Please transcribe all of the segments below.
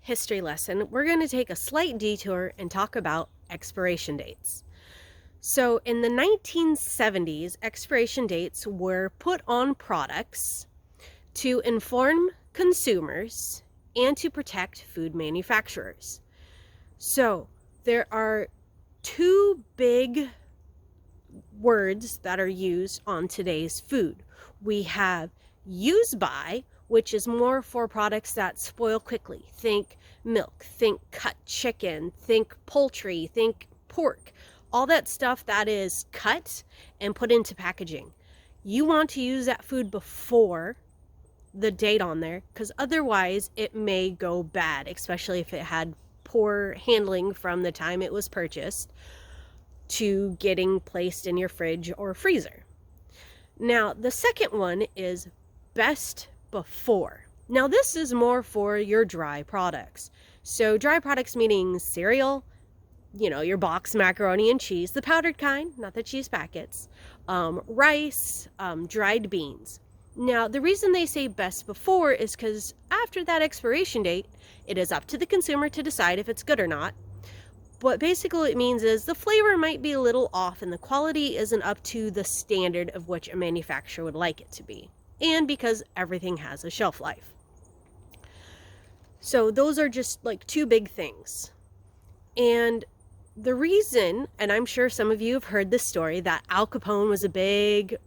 history lesson, we're going to take a slight detour and talk about expiration dates. So, in the 1970s, expiration dates were put on products to inform consumers and to protect food manufacturers. So, there are two big words that are used on today's food. We have use by, which is more for products that spoil quickly. Think milk, think cut chicken, think poultry, think pork. All that stuff that is cut and put into packaging. You want to use that food before the date on there, because otherwise it may go bad, especially if it had poor handling from the time it was purchased to getting placed in your fridge or freezer. Now, the second one is best before. Now, this is more for your dry products. So dry products meaning cereal, your box macaroni and cheese, the powdered kind, not the cheese packets, rice, dried beans. Now, the reason they say best before is because after that expiration date, it is up to the consumer to decide if it's good or not. What basically it means is the flavor might be a little off and the quality isn't up to the standard of which a manufacturer would like it to be. And because everything has a shelf life. So those are just like two big things. And the reason, and I'm sure some of you have heard this story, that Al Capone was a big,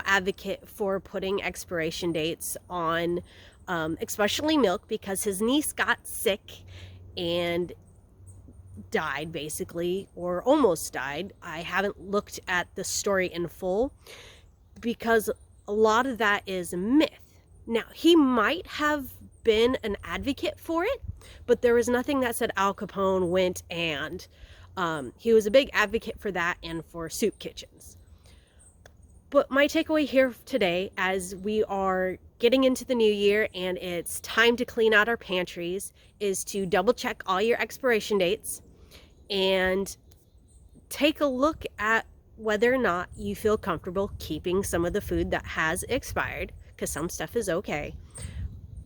advocate for putting expiration dates on, especially milk, because his niece got sick and died basically, or almost died. I haven't looked at the story in full because a lot of that is myth. Now, he might have been an advocate for it, but there was nothing that said Al Capone went and he was a big advocate for that and for soup kitchens. But my takeaway here today, as we are getting into the new year and it's time to clean out our pantries, is to double check all your expiration dates and take a look at whether or not you feel comfortable keeping some of the food that has expired, because some stuff is okay,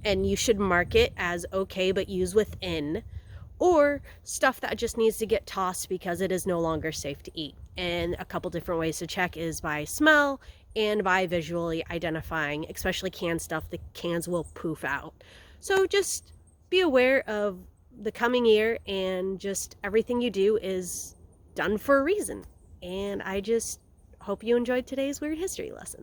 and you should mark it as okay but use within, or stuff that just needs to get tossed because it is no longer safe to eat. And a couple different ways to check is by smell and by visually identifying, especially canned stuff. The cans will poof out. So just be aware of the coming year, and just everything you do is done for a reason. And I just hope you enjoyed today's weird history lesson.